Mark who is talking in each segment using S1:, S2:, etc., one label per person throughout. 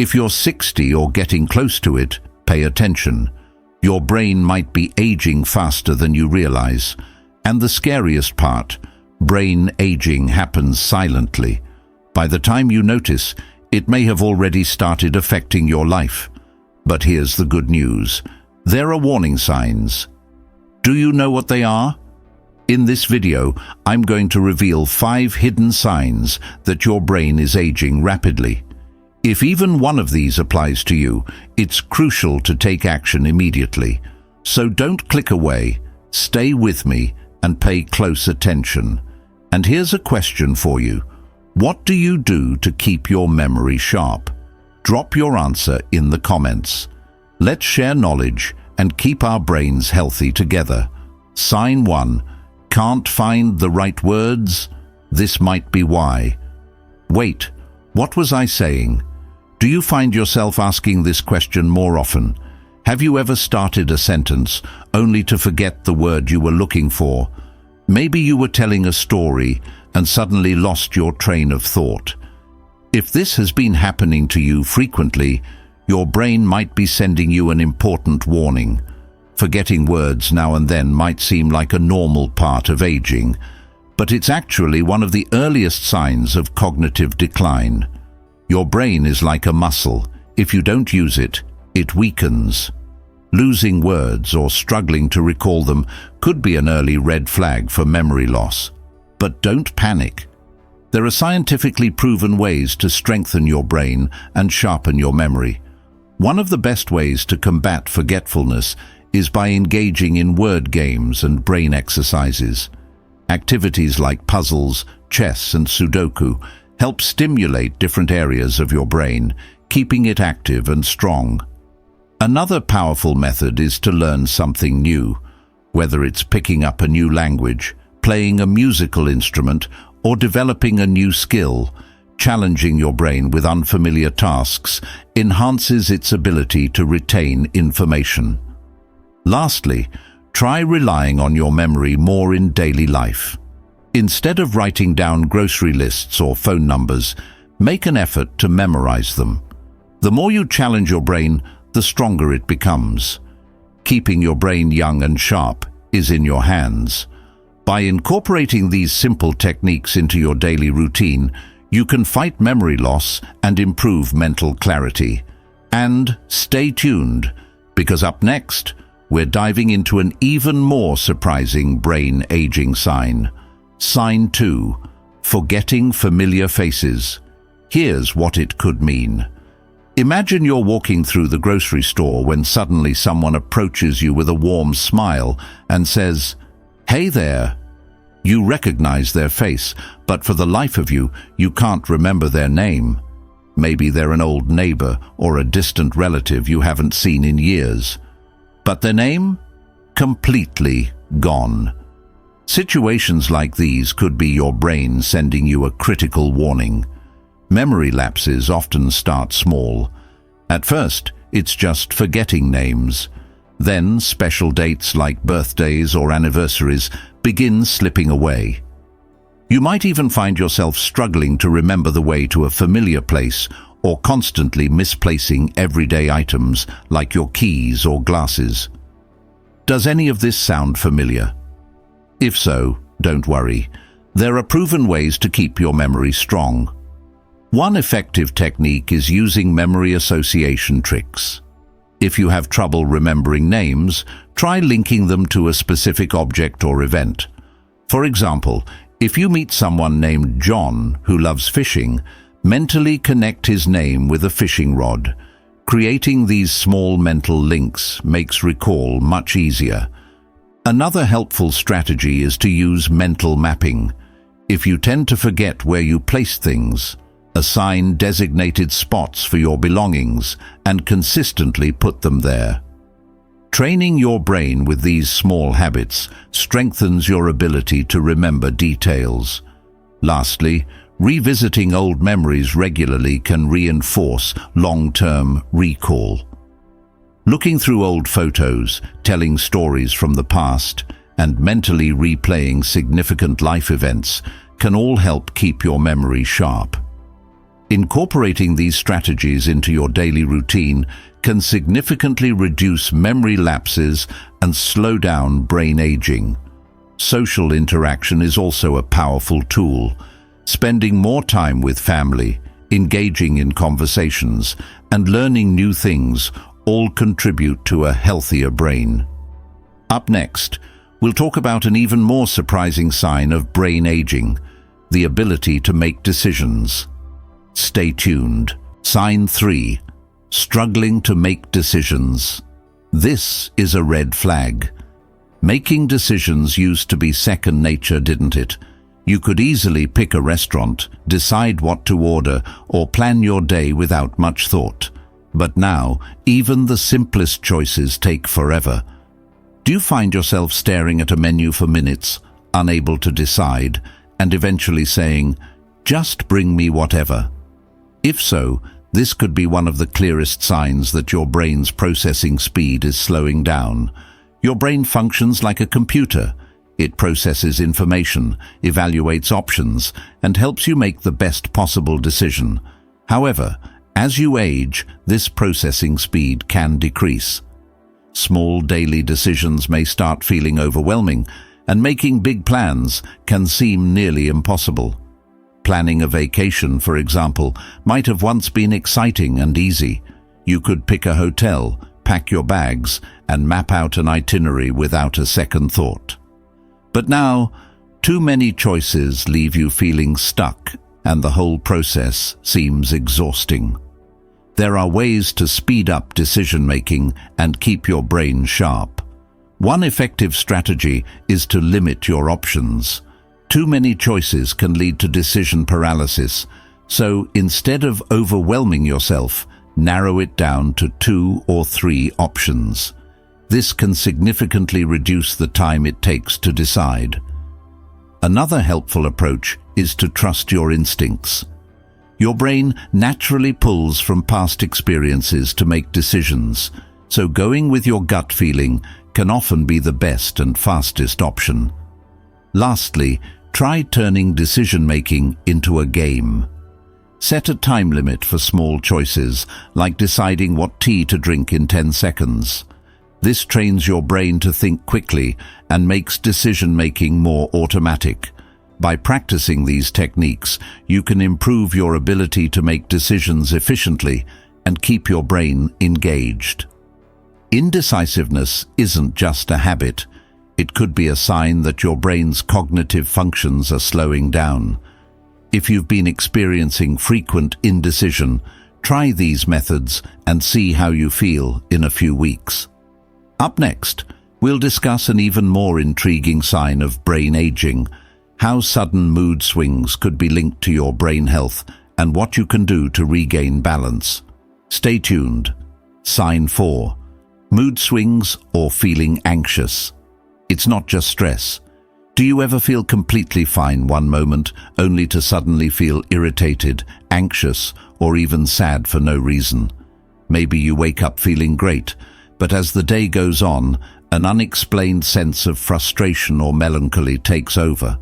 S1: If you're 60 or getting close to it, pay attention. Your brain might be aging faster than you realize. And the scariest part, brain aging happens silently. By the time you notice, it may have already started affecting your life. But here's the good news. There are warning signs. Do you know what they are? In this video, I'm going to reveal 5 hidden signs that your brain is aging rapidly. If even one of these applies to you, it's crucial to take action immediately. So don't click away, stay with me, and pay close attention. And here's a question for you. What do you do to keep your memory sharp? Drop your answer in the comments. Let's share knowledge and keep our brains healthy together. Sign 1. Can't find the right words? This might be why. Wait, what was I saying? Do you find yourself asking this question more often? Have you ever started a sentence only to forget the word you were looking for? Maybe you were telling a story and suddenly lost your train of thought. If this has been happening to you frequently, your brain might be sending you an important warning. Forgetting words now and then might seem like a normal part of aging, but it's actually one of the earliest signs of cognitive decline. Your brain is like a muscle. If you don't use it, it weakens. Losing words or struggling to recall them could be an early red flag for memory loss. But don't panic. There are scientifically proven ways to strengthen your brain and sharpen your memory. One of the best ways to combat forgetfulness is by engaging in word games and brain exercises. Activities like puzzles, chess, and Sudoku help stimulate different areas of your brain, keeping it active and strong. Another powerful method is to learn something new, whether it's picking up a new language, playing a musical instrument, or developing a new skill. Challenging your brain with unfamiliar tasks enhances its ability to retain information. Lastly, try relying on your memory more in daily life. Instead of writing down grocery lists or phone numbers, make an effort to memorize them. The more you challenge your brain, the stronger it becomes. Keeping your brain young and sharp is in your hands. By incorporating these simple techniques into your daily routine, you can fight memory loss and improve mental clarity. And stay tuned, because up next, we're diving into an even more surprising brain aging sign. Sign 2. Forgetting familiar faces. Here's what it could mean. Imagine you're walking through the grocery store when suddenly someone approaches you with a warm smile and says, "Hey there." You recognize their face, but for the life of you, you can't remember their name. Maybe they're an old neighbor or a distant relative you haven't seen in years. But their name? Completely gone. Situations like these could be your brain sending you a critical warning. Memory lapses often start small. At first, it's just forgetting names. Then, special dates like birthdays or anniversaries begin slipping away. You might even find yourself struggling to remember the way to a familiar place or constantly misplacing everyday items like your keys or glasses. Does any of this sound familiar? If so, don't worry. There are proven ways to keep your memory strong. One effective technique is using memory association tricks. If you have trouble remembering names, try linking them to a specific object or event. For example, if you meet someone named John who loves fishing, mentally connect his name with a fishing rod. Creating these small mental links makes recall much easier. Another helpful strategy is to use mental mapping. If you tend to forget where you place things, assign designated spots for your belongings and consistently put them there. Training your brain with these small habits strengthens your ability to remember details. Lastly, revisiting old memories regularly can reinforce long-term recall. Looking through old photos, telling stories from the past, and mentally replaying significant life events can all help keep your memory sharp. Incorporating these strategies into your daily routine can significantly reduce memory lapses and slow down brain aging. Social interaction is also a powerful tool. Spending more time with family, engaging in conversations, and learning new things all contribute to a healthier brain. Up next, we'll talk about an even more surprising sign of brain aging: the ability to make decisions. Stay tuned. Sign 3. Struggling to make decisions. This is a red flag. Making decisions used to be second nature, didn't it? You could easily pick a restaurant, decide what to order, or plan your day without much thought. But now, even the simplest choices take forever. Do you find yourself staring at a menu for minutes, unable to decide, and eventually saying, "Just bring me whatever"? If so, this could be one of the clearest signs that your brain's processing speed is slowing down. Your brain functions like a computer. It processes information, evaluates options, and helps you make the best possible decision. However, as you age, this processing speed can decrease. Small daily decisions may start feeling overwhelming, and making big plans can seem nearly impossible. Planning a vacation, for example, might have once been exciting and easy. You could pick a hotel, pack your bags, and map out an itinerary without a second thought. But now, too many choices leave you feeling stuck, and the whole process seems exhausting. There are ways to speed up decision-making and keep your brain sharp. One effective strategy is to limit your options. Too many choices can lead to decision paralysis, so instead of overwhelming yourself, narrow it down to 2 or 3 options. This can significantly reduce the time it takes to decide. Another helpful approach is to trust your instincts. Your brain naturally pulls from past experiences to make decisions, so going with your gut feeling can often be the best and fastest option. Lastly, try turning decision-making into a game. Set a time limit for small choices, like deciding what tea to drink in 10 seconds. This trains your brain to think quickly and makes decision-making more automatic. By practicing these techniques, you can improve your ability to make decisions efficiently and keep your brain engaged. Indecisiveness isn't just a habit. It could be a sign that your brain's cognitive functions are slowing down. If you've been experiencing frequent indecision, try these methods and see how you feel in a few weeks. Up next, we'll discuss an even more intriguing sign of brain aging: how sudden mood swings could be linked to your brain health and what you can do to regain balance. Stay tuned. Sign 4. Mood swings or feeling anxious. It's not just stress. Do you ever feel completely fine one moment, only to suddenly feel irritated, anxious, or even sad for no reason? Maybe you wake up feeling great, but as the day goes on, an unexplained sense of frustration or melancholy takes over.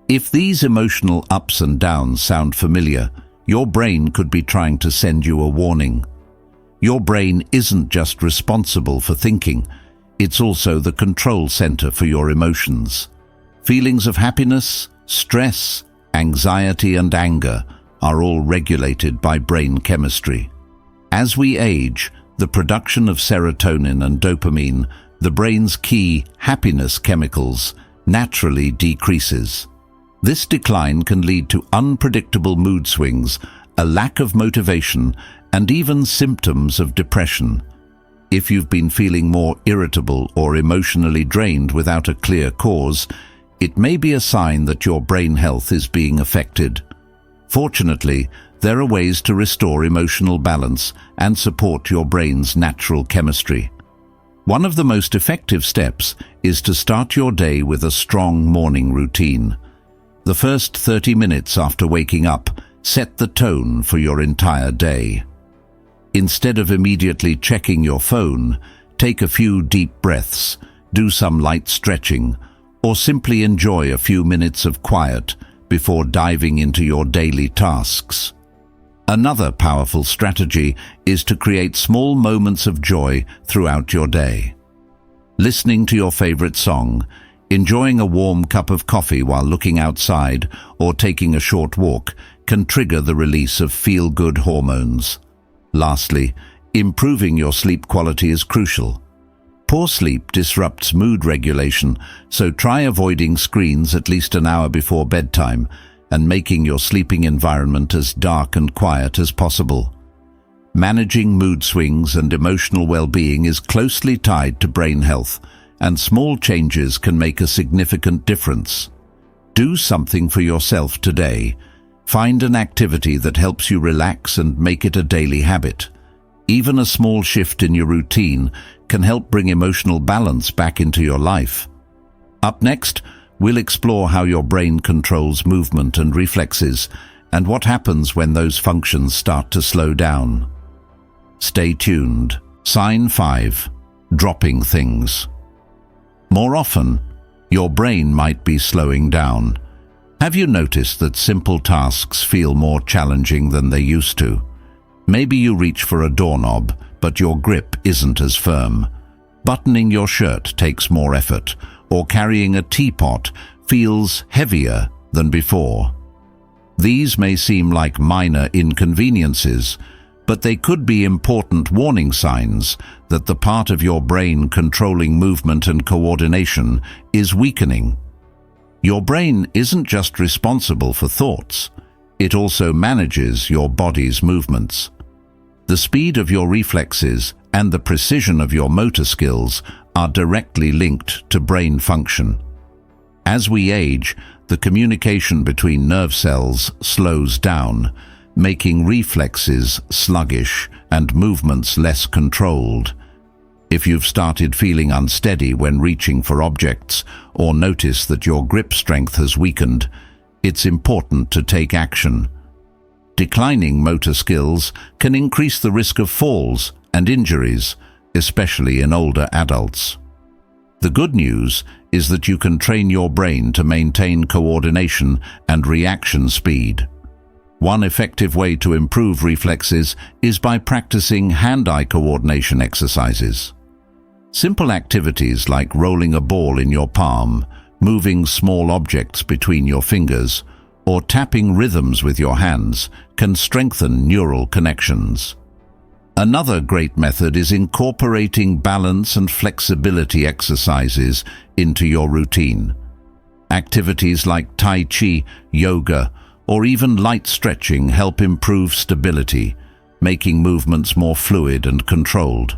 S1: If these emotional ups and downs sound familiar, your brain could be trying to send you a warning. Your brain isn't just responsible for thinking, it's also the control center for your emotions. Feelings of happiness, stress, anxiety, and anger are all regulated by brain chemistry. As we age, the production of serotonin and dopamine, the brain's key happiness chemicals, naturally decreases. This decline can lead to unpredictable mood swings, a lack of motivation, and even symptoms of depression. If you've been feeling more irritable or emotionally drained without a clear cause, it may be a sign that your brain health is being affected. Fortunately, there are ways to restore emotional balance and support your brain's natural chemistry. One of the most effective steps is to start your day with a strong morning routine. The first 30 minutes after waking up set the tone for your entire day. Instead of immediately checking your phone, take a few deep breaths, do some light stretching, or simply enjoy a few minutes of quiet before diving into your daily tasks. Another powerful strategy is to create small moments of joy throughout your day. Listening to your favorite song, enjoying a warm cup of coffee while looking outside, or taking a short walk can trigger the release of feel-good hormones. Lastly, improving your sleep quality is crucial. Poor sleep disrupts mood regulation, so try avoiding screens at least an hour before bedtime and making your sleeping environment as dark and quiet as possible. Managing mood swings and emotional well-being is closely tied to brain health, and small changes can make a significant difference. Do something for yourself today. Find an activity that helps you relax and make it a daily habit. Even a small shift in your routine can help bring emotional balance back into your life. Up next, we'll explore how your brain controls movement and reflexes, and what happens when those functions start to slow down. Stay tuned. Sign 5. Dropping things. More often, your brain might be slowing down. Have you noticed that simple tasks feel more challenging than they used to? Maybe you reach for a doorknob, but your grip isn't as firm. Buttoning your shirt takes more effort, or carrying a teapot feels heavier than before. These may seem like minor inconveniences, but they could be important warning signs that the part of your brain controlling movement and coordination is weakening. Your brain isn't just responsible for thoughts, it also manages your body's movements. The speed of your reflexes and the precision of your motor skills are directly linked to brain function. As we age, the communication between nerve cells slows down, making reflexes sluggish and movements less controlled. If you've started feeling unsteady when reaching for objects, or notice that your grip strength has weakened, it's important to take action. Declining motor skills can increase the risk of falls and injuries, especially in older adults. The good news is that you can train your brain to maintain coordination and reaction speed. One effective way to improve reflexes is by practicing hand-eye coordination exercises. Simple activities like rolling a ball in your palm, moving small objects between your fingers, or tapping rhythms with your hands can strengthen neural connections. Another great method is incorporating balance and flexibility exercises into your routine. Activities like Tai Chi, yoga, or even light stretching help improve stability, making movements more fluid and controlled.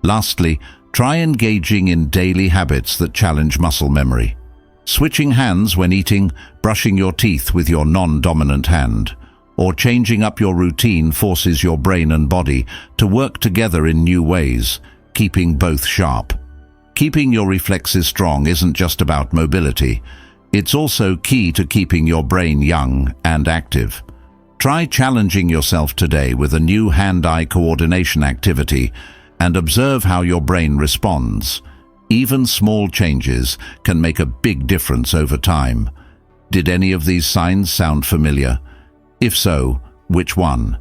S1: Lastly, try engaging in daily habits that challenge muscle memory. Switching hands when eating, brushing your teeth with your non-dominant hand, or changing up your routine forces your brain and body to work together in new ways, keeping both sharp. Keeping your reflexes strong isn't just about mobility. It's also key to keeping your brain young and active. Try challenging yourself today with a new hand-eye coordination activity and observe how your brain responds. Even small changes can make a big difference over time. Did any of these signs sound familiar? If so, which one?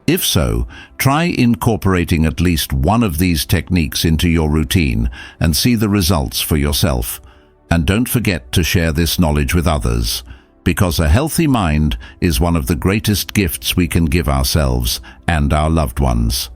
S1: If so, try incorporating at least one of these techniques into your routine and see the results for yourself. And don't forget to share this knowledge with others, because a healthy mind is one of the greatest gifts we can give ourselves and our loved ones.